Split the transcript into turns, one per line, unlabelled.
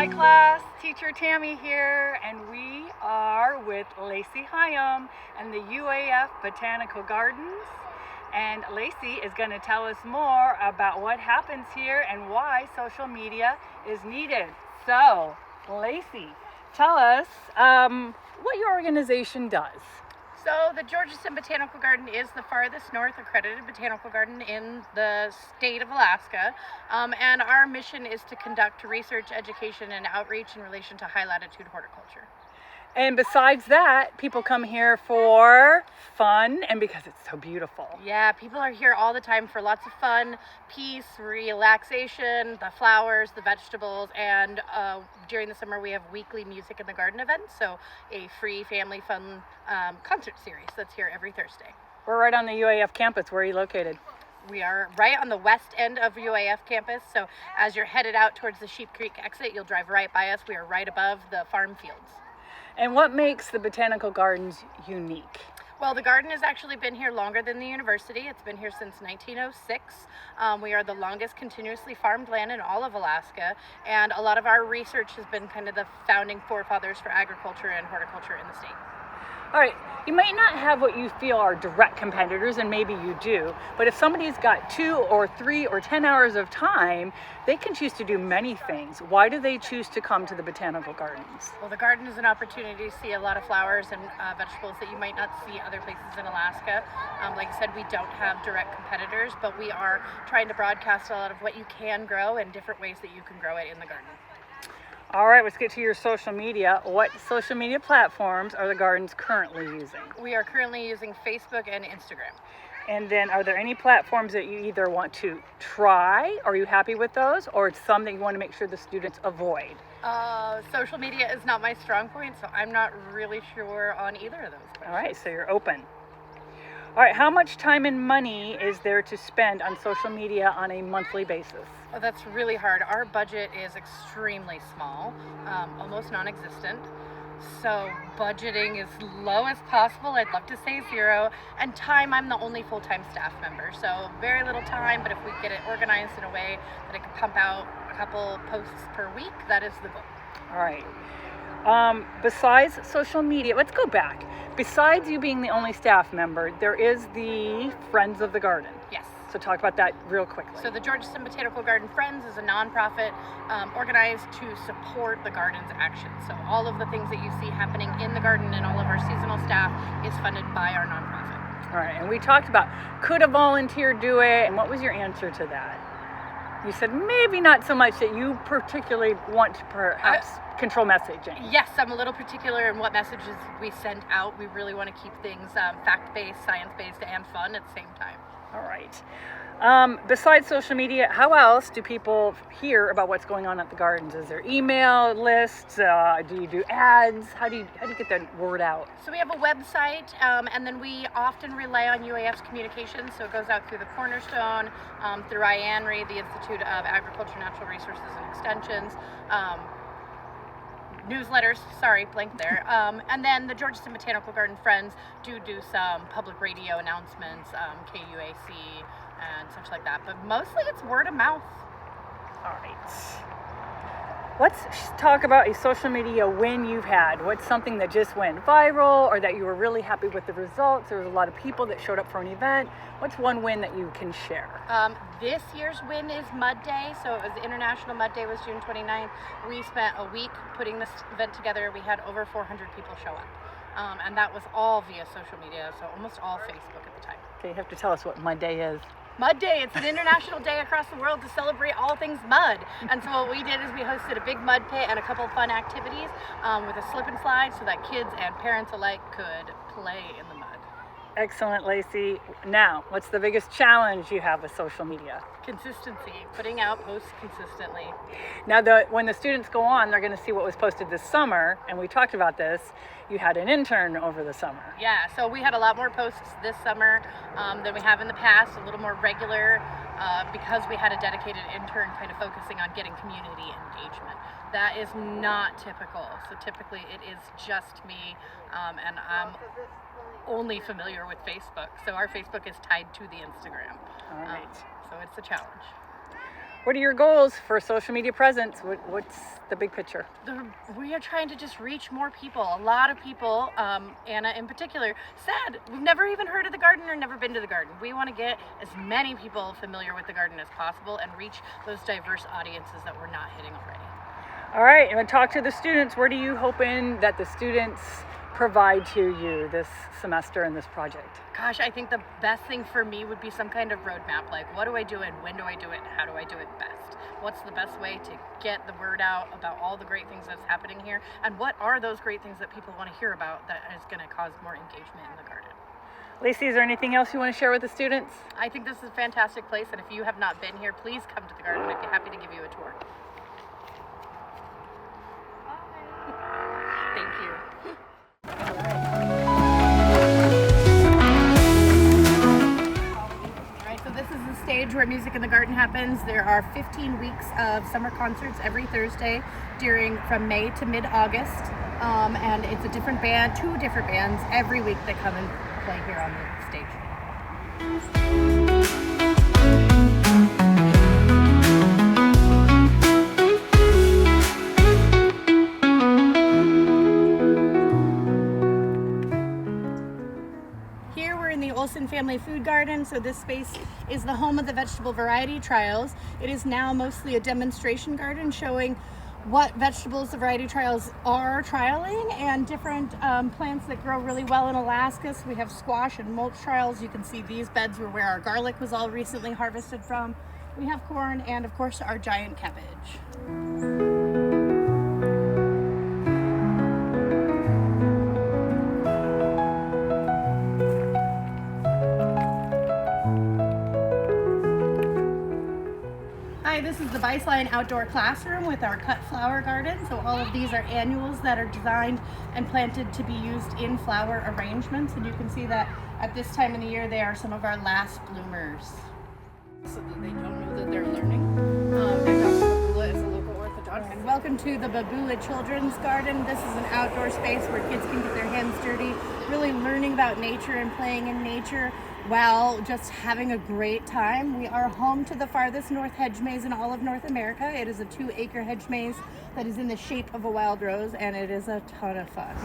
Hi class, teacher Tammy here, and we are with Lacey Hyam and the UAF Botanical Gardens. And Lacey is going to tell us more about what happens here and why social media is needed. So, Lacey, tell us what your organization does.
So the Georgeson Botanical Garden is the farthest north accredited botanical garden in the state of Alaska, and our mission is to conduct research, education, and outreach in relation to high latitude horticulture.
And besides that, people come here for fun and because it's so beautiful.
Yeah, people are here all the time for lots of fun, peace, relaxation, the flowers, the vegetables, and during the summer we have weekly music in the garden events, so a free family fun concert series that's here every Thursday.
We're right on the UAF campus. Where are you located?
We are right on the west end of UAF campus, so as you're headed out towards the Sheep Creek exit, you'll drive right by us. We are right above the farm fields.
And what makes the Botanical Gardens unique?
Well, the garden has actually been here longer than the university. It's been here since 1906. We are the longest continuously farmed land in all of Alaska, and a lot of our research has been kind of the founding forefathers for agriculture and horticulture in the state.
All right, you might not have what you feel are direct competitors, and maybe you do, but if somebody's got 2 or 3 or 10 hours of time, they can choose to do many things. Why do they choose to come to the Botanical Gardens?
Well, the garden is an opportunity to see a lot of flowers and vegetables that you might not see other places in Alaska. Like I said, we don't have direct competitors, but we are trying to broadcast a lot of what you can grow and different ways that you can grow it in the garden.
All right, let's get to your social media. What social media platforms are the gardens currently using?
We are currently using Facebook and Instagram.
And then are there any platforms that you either want to try, are you happy with those, or it's some that you want to make sure the students avoid?
Social media is not my strong point, so I'm not really sure on either of those questions.
All right, so you're open. All right, how much time and money is there to spend on social media on a monthly basis?
Oh, that's really hard. Our budget is extremely small, almost non-existent. So budgeting as low as possible. I'd love to say 0. And time, I'm the only full-time staff member. So very little time, but if we get it organized in a way that I can pump out a couple posts per week, that is the goal.
All right. Besides social media, let's go back. Besides you being the only staff member, there is the Friends of the Garden.
Yes.
So talk about that real quickly.
So the Georgeson Botanical Garden Friends is a nonprofit organized to support the garden's actions. So all of the things that you see happening in the garden and all of our seasonal staff is funded by our nonprofit.
All right, and we talked about could a volunteer do it, and what was your answer to that? You said maybe not so much that you particularly want to perhaps control messaging.
Yes, I'm a little particular in what messages we send out. We really want to keep things fact-based, science-based, and fun at the same time.
All right. Besides social media, how else do people hear about what's going on at the gardens? Is there email lists? Do you do ads? How do you get that word out?
So we have a website, and then we often rely on UAF's communications. So it goes out through the Cornerstone, through IANRI, the Institute of Agriculture, Natural Resources, and Extensions. Newsletters, sorry, blank there. And then the Georgeson Botanical Garden Friends do some public radio announcements, KUAC and such like that. But mostly it's word of mouth.
All right. Let's talk about a social media win you've had. What's something that just went viral or that you were really happy with the results? There was a lot of people that showed up for an event. What's one win that you can share?
This year's win is Mud Day. So it was International Mud Day was June 29th. We spent a week putting this event together. We had over 400 people show up. And that was all via social media, so almost all Facebook at the time.
Okay, you have to tell us what Mud Day is.
Mud Day, it's an international day across the world to celebrate all things mud. And so what we did is we hosted a big mud pit and a couple fun activities with a slip and slide so that kids and parents alike could play in the mud.
Excellent, Lacey. Now, what's the biggest challenge you have with social media?
Consistency, putting out posts consistently.
Now, when the students go on, they're going to see what was posted this summer, and we talked about this. You had an intern over the summer.
Yeah, so we had a lot more posts this summer than we have in the past, a little more regular, because we had a dedicated intern kind of focusing on getting community engagement. That is not typical. So typically it is just me, and I'm only familiar with Facebook. So our Facebook is tied to the Instagram.
All right.
So it's a challenge.
What are your goals for social media presence? What's the big picture?
We are trying to just reach more people. A lot of people, Anna in particular, said we've never even heard of the garden or never been to the garden. We want to get as many people familiar with the garden as possible and reach those diverse audiences that we're not hitting already.
All right, I'm going to talk to the students. What are you hoping that the students provide to you this semester in this project?
Gosh, I think the best thing for me would be some kind of roadmap, like what do I do and when do I do it and how do I do it best? What's the best way to get the word out about all the great things that's happening here, and what are those great things that people want to hear about that is going to cause more engagement in the garden?
Lacey, is there anything else you want to share with the students?
I think this is a fantastic place, and if you have not been here, please come to the garden. I'd be happy to give you a tour. Thank you. So this is the stage where Music in the Garden happens. There are 15 weeks of summer concerts every Thursday from May to mid-August. And it's a different band, 2 different bands every week that come and play here on the stage. Family Food Garden. So this space is the home of the vegetable variety trials. It is now mostly a demonstration garden showing what vegetables the variety trials are trialing and different plants that grow really well in Alaska. So we have squash and mulch trials. You can see these beds were where our garlic was all recently harvested from. We have corn and of course our giant cabbage. This is the Viceline Outdoor Classroom with our cut flower garden. So all of these are annuals that are designed and planted to be used in flower arrangements. And you can see that at this time of the year, they are some of our last bloomers. So that they don't know that they're learning. And Dr. Babula is a local orthodontist. And welcome to the Babula Children's Garden. This is an outdoor space where kids can get their hands dirty, really learning about nature and playing in nature, while just having a great time. We are home to the farthest north hedge maze in all of North America. It is a 2-acre hedge maze that is in the shape of a wild rose, and it is a ton of fun.